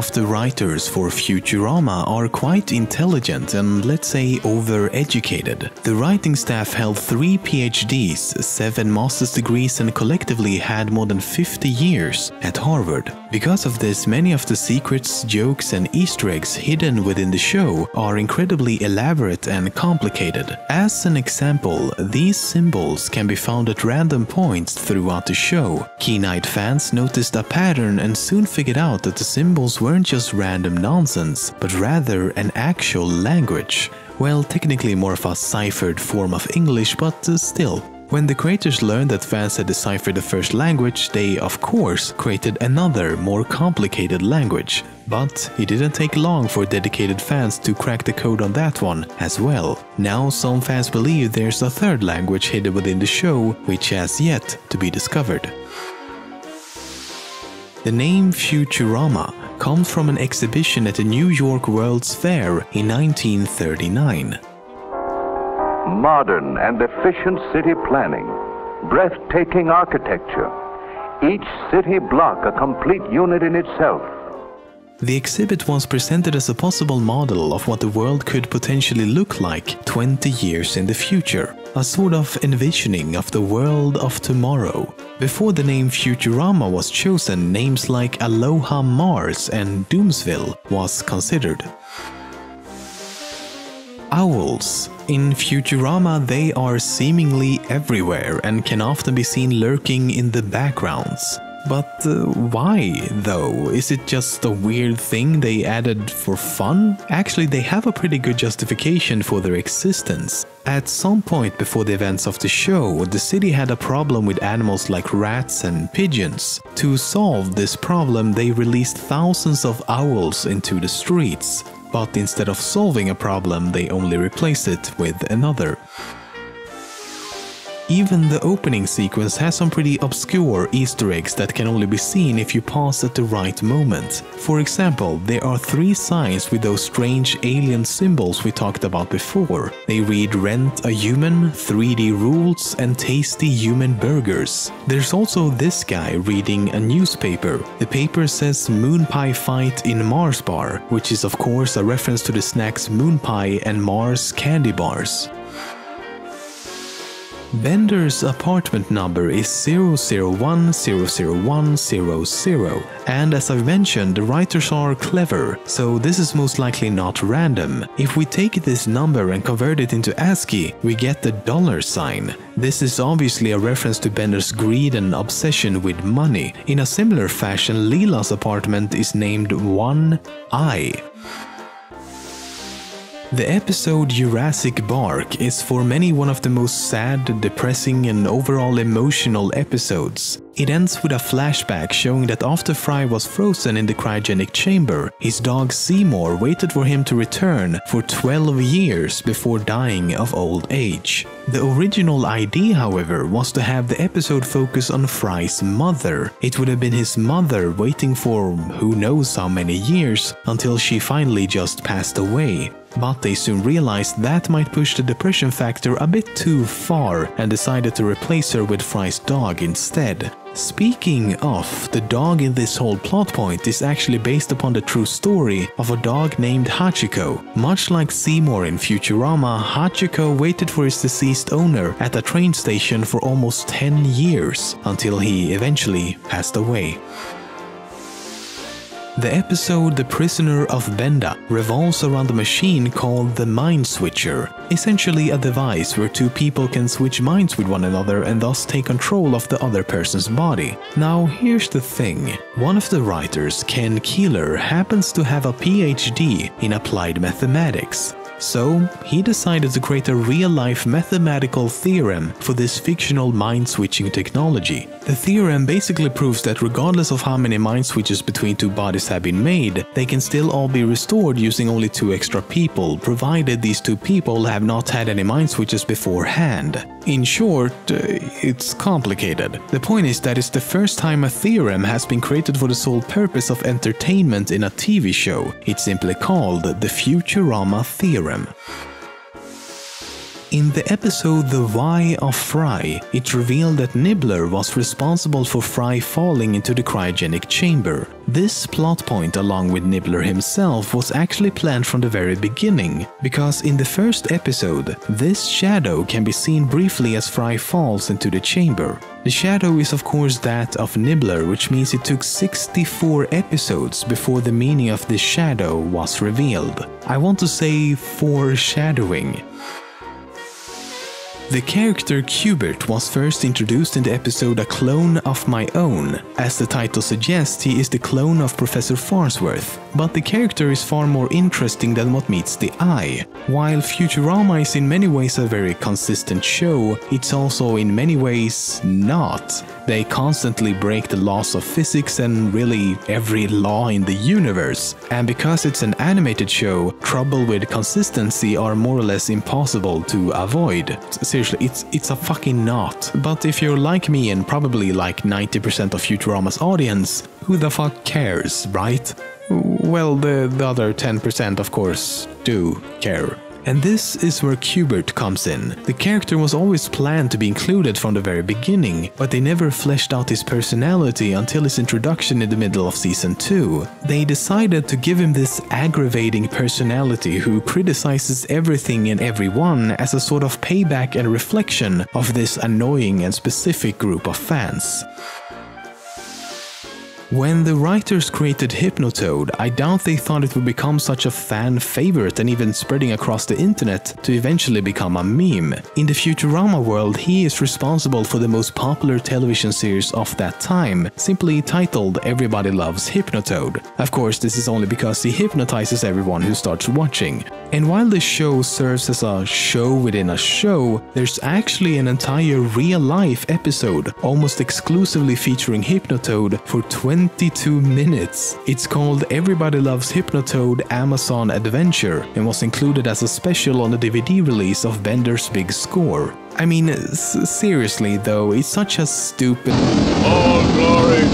of the writers for Futurama are quite intelligent and, let's say, over-educated. The writing staff held 3 PhDs, 7 master's degrees and collectively had more than 50 years at Harvard. Because of this, many of the secrets, jokes and Easter eggs hidden within the show are incredibly elaborate and complicated. As an example, these symbols can be found at random points throughout the show. Keen-eyed fans noticed a pattern and soon figured out that the symbols weren't just random nonsense, but rather an actual language. Well, technically more of a ciphered form of English, but still. When the creators learned that fans had deciphered the first language, they, of course, created another, more complicated language. But it didn't take long for dedicated fans to crack the code on that one as well. Now some fans believe there's a third language hidden within the show, which has yet to be discovered. The name Futurama comes from an exhibition at the New York World's Fair in 1939. Modern and efficient city planning, breathtaking architecture, each city block a complete unit in itself. The exhibit was presented as a possible model of what the world could potentially look like 20 years in the future, a sort of envisioning of the world of tomorrow. Before the name Futurama was chosen, names like Aloha Mars and Doomsville was considered. Owls. In Futurama, they are seemingly everywhere and can often be seen lurking in the backgrounds. But why, though? Is it just a weird thing they added for fun? Actually, they have a pretty good justification for their existence. At some point before the events of the show, the city had a problem with animals like rats and pigeons. To solve this problem, they released thousands of owls into the streets. But instead of solving a problem, they only replaced it with another. Even the opening sequence has some pretty obscure Easter eggs that can only be seen if you pause at the right moment. For example, there are 3 signs with those strange alien symbols we talked about before. They read "Rent a Human", "3D Rules" and "Tasty Human Burgers". There's also this guy reading a newspaper. The paper says "Moon Pie Fight in Mars Bar", which is of course a reference to the snacks Moon Pie and Mars candy bars. Bender's apartment number is 0010010, and as I've mentioned, the writers are clever, so this is most likely not random. If we take this number and convert it into ASCII, we get the $sign. This is obviously a reference to Bender's greed and obsession with money. In a similar fashion, Leela's apartment is named 1I. The episode Jurassic Bark is for many one of the most sad, depressing and overall emotional episodes. It ends with a flashback showing that after Fry was frozen in the cryogenic chamber, his dog Seymour waited for him to return for 12 years before dying of old age. The original idea, however, was to have the episode focus on Fry's mother. It would have been his mother waiting for who knows how many years until she finally just passed away. But they soon realized that might push the depression factor a bit too far and decided to replace her with Fry's dog instead. Speaking of, the dog in this whole plot point is actually based upon the true story of a dog named Hachiko. Much like Seymour in Futurama, Hachiko waited for his deceased owner at a train station for almost 10 years, until he eventually passed away. The episode The Prisoner of Benda revolves around a machine called the Mind Switcher, essentially a device where 2 people can switch minds with one another and thus take control of the other person's body. Now here's the thing, one of the writers, Ken Keeler, happens to have a PhD in applied mathematics. So, he decided to create a real-life mathematical theorem for this fictional mind-switching technology. The theorem basically proves that regardless of how many mind switches between 2 bodies have been made, they can still all be restored using only 2 extra people, provided these 2 people have not had any mind switches beforehand. In short, it's complicated. The point is that it's the first time a theorem has been created for the sole purpose of entertainment in a TV show. It's simply called the Futurama theorem. In the episode The Why of Fry, it revealed that Nibbler was responsible for Fry falling into the cryogenic chamber. This plot point, along with Nibbler himself, was actually planned from the very beginning, because in the first episode, this shadow can be seen briefly as Fry falls into the chamber. The shadow is of course that of Nibbler, which means it took 64 episodes before the meaning of this shadow was revealed. I want to say foreshadowing. The character Qbert was first introduced in the episode A Clone of My Own. As the title suggests, he is the clone of Professor Farnsworth, but the character is far more interesting than what meets the eye. While Futurama is in many ways a very consistent show, it's also in many ways not. They constantly break the laws of physics and really every law in the universe. And because it's an animated show, trouble with consistency are more or less impossible to avoid. Seriously, it's a fucking knot. But if you're like me and probably like 90% of Futurama's audience, who the fuck cares, right? Well, the other 10% of course do care. And this is where Qbert comes in. The character was always planned to be included from the very beginning, but they never fleshed out his personality until his introduction in the middle of season 2. They decided to give him this aggravating personality who criticizes everything and everyone as a sort of payback and reflection of this annoying and specific group of fans. When the writers created Hypnotoad, I doubt they thought it would become such a fan favorite and even spreading across the internet to eventually become a meme. In the Futurama world, he is responsible for the most popular television series of that time, simply titled Everybody Loves Hypnotoad. Of course, this is only because he hypnotizes everyone who starts watching. And while the show serves as a show within a show, there's actually an entire real-life episode almost exclusively featuring Hypnotoad for 22 minutes. It's called Everybody Loves Hypnotoad Amazon Adventure and was included as a special on the DVD release of Bender's Big Score. I mean, seriously though, it's such a stupid... All glory